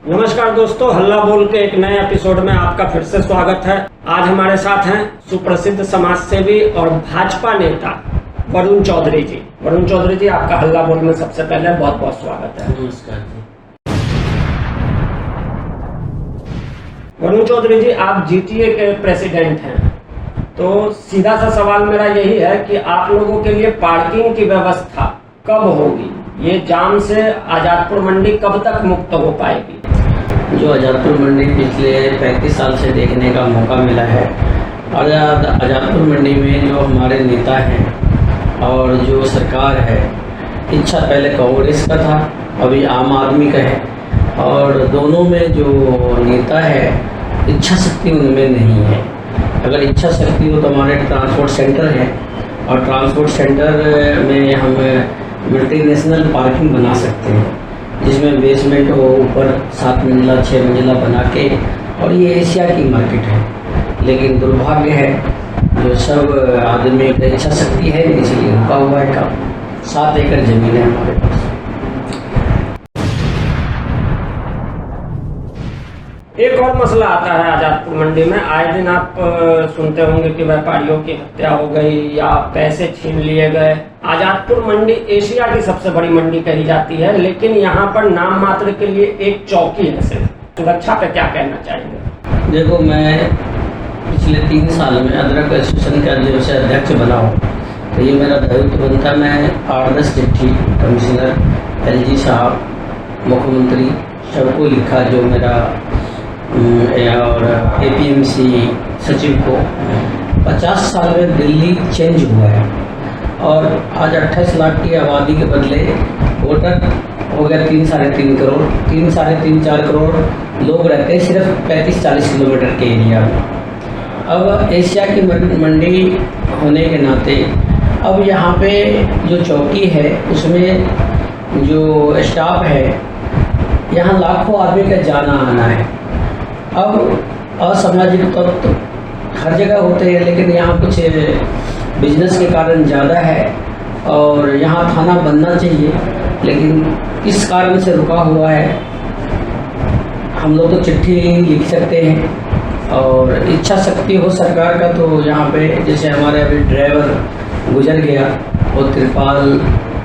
नमस्कार दोस्तों, हल्ला बोल के एक नए एपिसोड में आपका फिर से स्वागत है। आज हमारे साथ हैं सुप्रसिद्ध समाज सेवी और भाजपा नेता वरुण चौधरी जी। वरुण चौधरी जी, आपका हल्ला बोल में सबसे पहले बहुत बहुत स्वागत है। नमस्कार जी। वरुण चौधरी जी, आप जीटीए के प्रेसिडेंट हैं, तो सीधा सा सवाल मेरा यही है कि आप लोगों के लिए पार्किंग की व्यवस्था कब होगी? ये जाम से आजादपुर मंडी कब तक मुक्त हो पाएगी? जो आजादपुर मंडी पिछले 35 साल से देखने का मौका मिला है, आजादपुर मंडी में जो हमारे नेता हैं और जो सरकार है, इच्छा पहले कांग्रेस का था, अभी आम आदमी का है, और दोनों में जो नेता है इच्छा शक्ति उनमें नहीं है। अगर इच्छा शक्ति हो तो हमारे ट्रांसपोर्ट सेंटर है, और ट्रांसपोर्ट सेंटर में हम मल्टीनेशनल पार्किंग बना सकते हैं, जिसमें बेसमेंट हो, ऊपर 7 मंजिला 6 मंजिला बना के, और ये एशिया की मार्केट है। लेकिन दुर्भाग्य है जो सब आदमी की इच्छा शक्ति है, इसलिए रुका हुआ है काम। 7 एकड़ ज़मीन है हमारे पास। एक और मसला आता है आजादपुर मंडी में, आए दिन आप सुनते होंगे कि व्यापारियों की हत्या हो गई या पैसे छीन लिए गए। आजादपुर मंडी एशिया की सबसे बड़ी मंडी कही जाती है, लेकिन यहाँ पर नाम मात्र के लिए एक चौकी है सिर्फ। सुरक्षा पे क्या कहना चाहेंगे? देखो, मैं पिछले 3 साल में अदरक एसोसिएशन का जब से अध्यक्ष बना हूँ, तो ये मेरा दायित्व बनता। मैं 8-10 चिट्ठी कमिश्नर, LG साहब, मुख्यमंत्री सबको लिखा, जो मेरा और APMC सचिव को। 50 साल में दिल्ली चेंज हुआ है, और आज 28 लाख की आबादी के बदले वोटर हो गया 3-3.5 करोड़। 3-4 करोड़ लोग रहते हैं सिर्फ 35-40 किलोमीटर के एरिया में। अब एशिया की मंडी होने के नाते अब यहाँ पे जो चौकी है उसमें जो स्टाफ है, यहाँ लाखों आदमी का जाना आना है। अब असामाजिक तत्व हर जगह होते हैं, लेकिन यहाँ कुछ बिजनेस के कारण ज़्यादा है, और यहाँ थाना बनना चाहिए, लेकिन किस कारण से रुका हुआ है हम लोग तो चिट्ठी लिख सकते हैं। और इच्छा शक्ति हो सरकार का तो यहाँ पे, जैसे हमारे अभी ड्राइवर गुजर गया, वो तिरपाल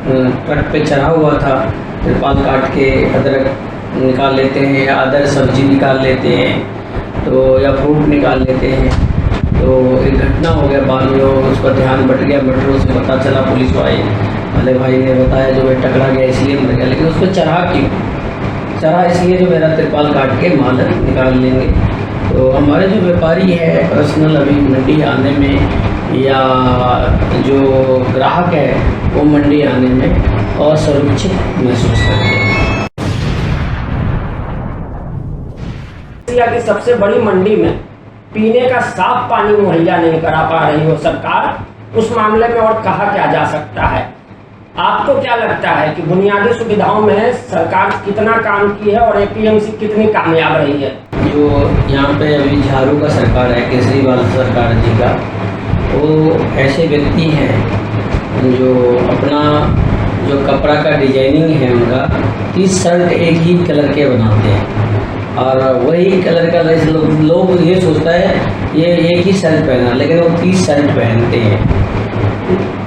ट्रक पे चढ़ा हुआ था, तिरपाल काट के अदरक निकाल लेते हैं, या अदर सब्जी निकाल लेते हैं, तो या फ्रूट निकाल लेते हैं। तो एक घटना हो गया बाद में, उसका ध्यान बट गया, मेट्रो से पता चला, पुलिस वाले भाई ने बताया जो भाई टकरा गया इसलिए मर गया, लेकिन उस पर चढ़ा इसलिए जो मेरा तिरपाल काट के माल निकाल लेंगे। तो हमारे जो व्यापारी है पर्सनल अभी मंडी आने में, या जो ग्राहक है वो मंडी आने में असुरक्षित महसूस करते हैं। एशिया की सबसे बड़ी मंडी में पीने का साफ पानी मुहैया नहीं करा पा रही हो सरकार, उस मामले में और कहा क्या जा सकता है? आपको क्या लगता है कि बुनियादी सुविधाओं में सरकार कितना काम की है और APMC कितनी कामयाब रही है? जो यहाँ पे अभी झाड़ू का सरकार है, केजरीवाल सरकार जी का, वो ऐसे व्यक्ति हैं जो अपना जो कपड़ा का डिजाइनिंग है उनका 30 शर्ट एक ही कलर के बनाते हैं, और वही कलर का लोग ये सोचता है ये एक ही शर्ट पहना, लेकिन वो 30 शर्ट पहनते हैं।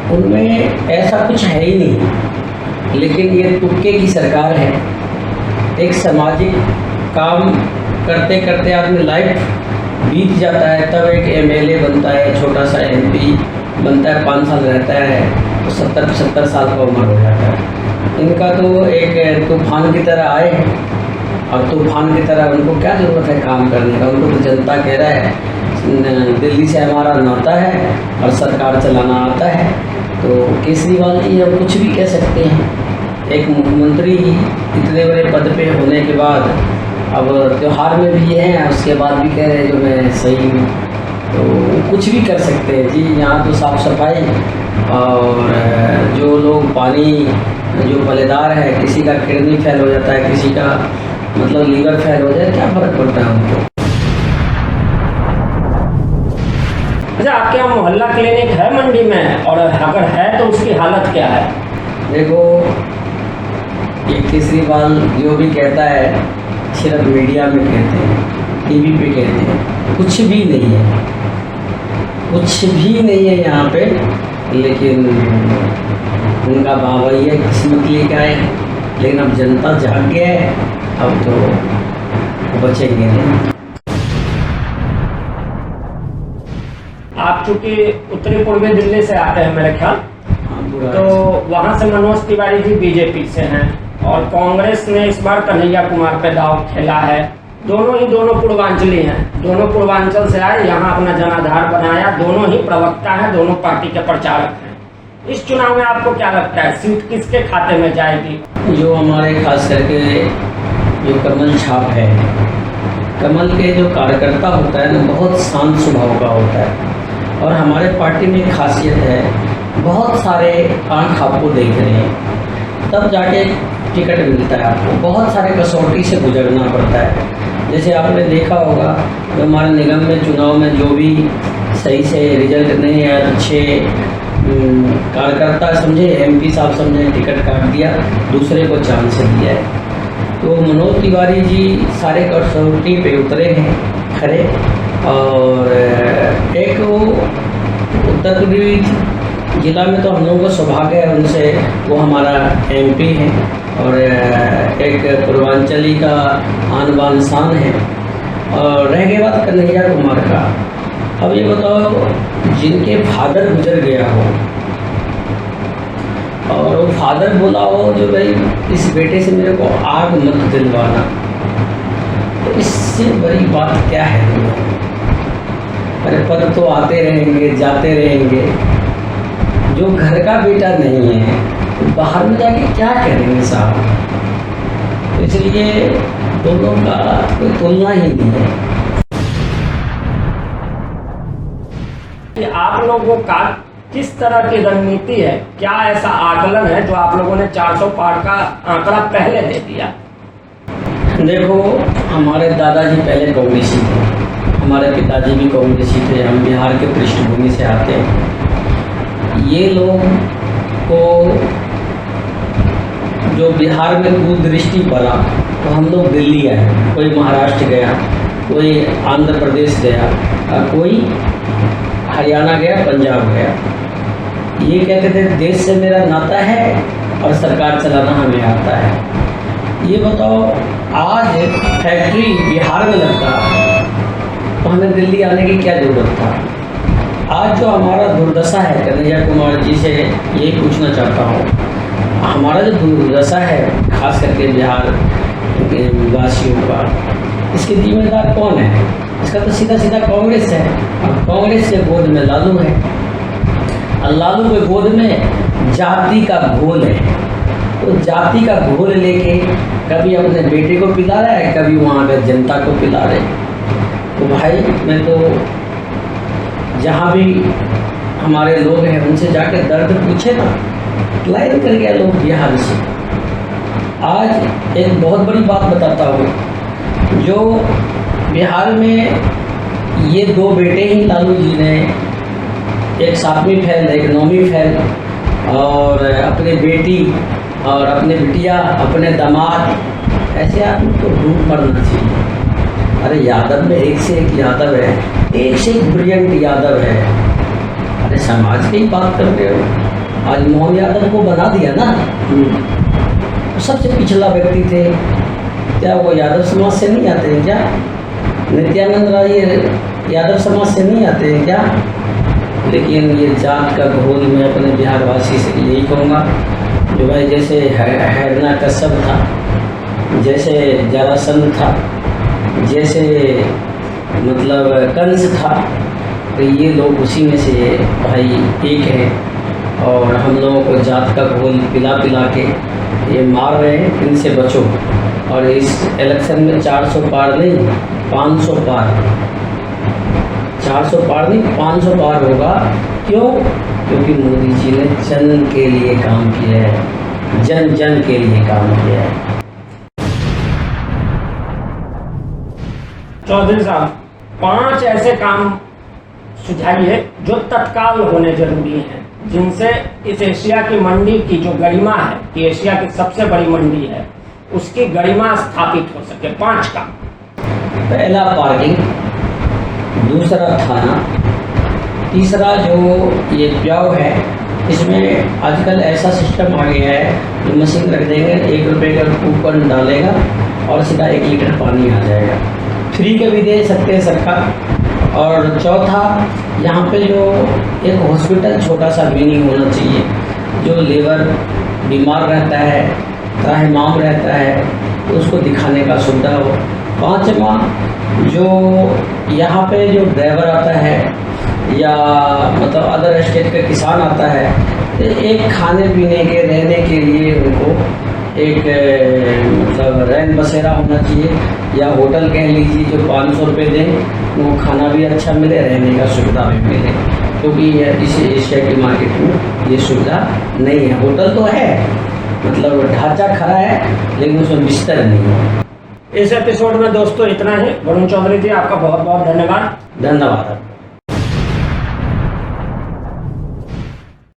उनमें ऐसा कुछ है ही नहीं, लेकिन ये तुक्के की सरकार है। एक सामाजिक काम करते करते आदमी लाइफ बीत जाता है, तब एक MLA बनता है, छोटा सा MP बनता है, 5 साल रहता है तो 70-75 साल का उम्र हो जाता है। इनका तो एक तूफान की तरह आए, और तूफान की तरह उनको क्या ज़रूरत है काम करने का? उनको तो जनता कह रहा है दिल्ली से हमारा नाता है और सरकार चलाना आता है। तो केजरीवाल जी अब कुछ भी कह सकते हैं। एक मुख्यमंत्री इतने बड़े पद पे होने के बाद अब त्यौहार में भी ये हैं, उसके बाद भी कह रहे हैं जो मैं सही हूँ, तो कुछ भी कर सकते हैं जी। यहाँ तो साफ़ सफाई, और जो लोग पानी जो मलेदार है, किसी का किडनी फेल हो जाता है, किसी का मतलब लीवर फेल हो जाए, क्या फ़र्क पड़ता है उनको? अच्छा, आपके यहाँ मोहल्ला क्लिनिक है मंडी में, और अगर है तो उसकी हालत क्या है? देखो, ये केजरीवाल जो भी कहता है सिर्फ मीडिया में कहते हैं, टीवी पे कहते हैं, कुछ भी नहीं है, कुछ भी नहीं है यहाँ पे। लेकिन उनका बाबा ये किस्मत लेके आए, लेकिन अब जनता जाग गया है, अब तो बचेंगे नहीं। आप चूंकि उत्तरी पूर्वी दिल्ली से आते हैं मेरे ख्याल, तो वहाँ से मनोज तिवारी जी बीजेपी से हैं और कांग्रेस ने इस बार कन्हैया कुमार पे दाव खेला है। दोनों पूर्वांचली हैं, दोनों पूर्वांचल से आए, यहाँ अपना जनाधार बनाया, दोनों ही प्रवक्ता हैं, दोनों पार्टी के प्रचारक हैं। इस चुनाव में आपको क्या लगता है सीट किसके खाते में जाएगी? जो हमारे खास करके जो कमल छाप है, कमल के जो कार्यकर्ता होता है ना, बहुत शांत स्वभाव का होता है। और हमारे पार्टी में एक खासियत है, बहुत सारे आंख आपको देख रहे हैं, तब जाके टिकट मिलता है आपको। बहुत सारे कसौटी से गुजरना पड़ता है। जैसे आपने देखा होगा तो हमारे निगम में चुनाव में जो भी सही से रिजल्ट नहीं है, अच्छे कार्यकर्ता समझे, एमपी साहब समझे, टिकट काट दिया, दूसरे को चांस दिया है। तो मनोज तिवारी जी सारे कसौटी पे उतरे हैं खड़े। और एक वो उत्तर प्रदेश जिला में तो हम लोगों को सौभाग्य है उनसे, वो हमारा एमपी है और एक पूर्वांचली का आन बान शान है। और रह गई बात कन्हैया कुमार का, अब ये बताओ जिनके फादर गुजर गया हो और वो फादर बोला हो जो भाई इस बेटे से मेरे को आग मत दिलवाना, तो इससे बड़ी बात क्या है? अरे पद तो आते रहेंगे जाते रहेंगे, जो घर का बेटा नहीं है तो बाहर में जाके क्या करेंगे साहब? तो इसलिए दोनों का कोई तुलना ही नहीं है। कि आप लोगों का किस तरह की रणनीति है, क्या ऐसा आकलन है जो आप लोगों ने 400 पार का आंकड़ा पहले दे दिया? देखो, हमारे दादाजी पहले कांग्रेसी थे, हमारे पिताजी भी कांग्रेसी थे, हम बिहार के पृष्ठभूमि से आते हैं। ये लोग को जो बिहार में कुदृष्टि पड़ा तो हम लोग दिल्ली आए, कोई महाराष्ट्र गया, कोई आंध्र प्रदेश गया, कोई हरियाणा गया, पंजाब गया। ये कहते थे देश से मेरा नाता है और सरकार चलाना हमें आता है। ये बताओ आज फैक्ट्री बिहार में लगता तो हमें दिल्ली आने की क्या ज़रूरत था? आज जो हमारा दुर्दशा है, कन्हैया कुमार जी से यही पूछना चाहता हूँ, हमारा जो दुर्दशा है खास करके बिहार के वासियों का, इसके जिम्मेदार कौन है? इसका तो सीधा सीधा कांग्रेस है। और कांग्रेस के गोद में लालू है और लालू के गोद में जाति का घोल है। तो जाति का घोल लेके कभी अपने बेटे को पिला रहा है, कभी वहाँ पे जनता को पिला रहे। तो भाई मैं तो जहाँ भी हमारे लोग हैं उनसे जाकर दर्द पूछे ना, लाइन कर गया लोग बिहार से। आज एक बहुत बड़ी बात बताता हूँ, जो बिहार में ये दो बेटे ही लालू जी ने, एक 7वीं फेल एक 9वीं फेल, और अपनी बेटी और अपने बिटिया अपने दामाद, ऐसे आदमी को डूब मरना चाहिए। अरे यादव में एक से एक यादव है, एक से एक ब्रिलियंट यादव है। अरे समाज की बात कर रहे हो, आज मोहन यादव को बना दिया ना, तो सबसे पिछला व्यक्ति थे। क्या वो यादव समाज से नहीं आते हैं क्या? नित्यानंद राय यादव समाज से नहीं आते हैं क्या? लेकिन ये जात का घोल मैं अपने बिहारवासी से यही कहूँगा, जो भाई जैसे हिरण्य कश्यप था, जैसे जरासंध था, जैसे मतलब कंस था, तो ये लोग उसी में से भाई एक हैं। और हम लोगों को जात का घोल पिला पिला के ये मार रहे हैं, इनसे बचो। और इस इलेक्शन में 400 पार नहीं 500 पार, 400 पार नहीं 500 पार होगा। क्यों? क्योंकि मोदी जी ने जन के लिए काम किया है, जन जन के लिए काम किया है। चौधरी साहब, 5 ऐसे काम सुझाइए जो तत्काल होने जरूरी हैं, जिनसे इस एशिया की मंडी की जो गरिमा है कि एशिया की सबसे बड़ी मंडी है, उसकी गरिमा स्थापित हो सके। 5 काम। पहला पार्किंग, दूसरा थाना, तीसरा जो ये प्याऊ है इसमें आजकल ऐसा सिस्टम आ गया है कि मशीन रख देंगे, 1 रुपये का कूपन डालेगा और सीधा 1 लीटर पानी आ जाएगा। फ्री का भी दे सकते हैं सरकार। और चौथा, यहाँ पे जो एक हॉस्पिटल छोटा सा मिनी होना चाहिए, जो लेबर बीमार रहता है, त्राहिमाम रहता है, तो उसको दिखाने का सुविधा हो। 5वां, जो यहाँ पे जो ड्राइवर आता है या मतलब अदर स्टेट का किसान आता है, तो एक खाने पीने के रहने के लिए उनको एक मतलब रैन बसेरा होना चाहिए, या होटल कह लीजिए जो 500 रुपये दें, वो खाना भी अच्छा मिले, रहने का सुविधा भी मिले, क्योंकि इस एशिया की मार्केट में ये सुविधा नहीं है। होटल तो है, मतलब ढांचा खड़ा है, लेकिन उसमें बिस्तर नहीं है। इस एपिसोड में दोस्तों इतना ही। वरुण चौधरी जी, आपका बहुत बहुत धन्यवाद। धन्यवाद।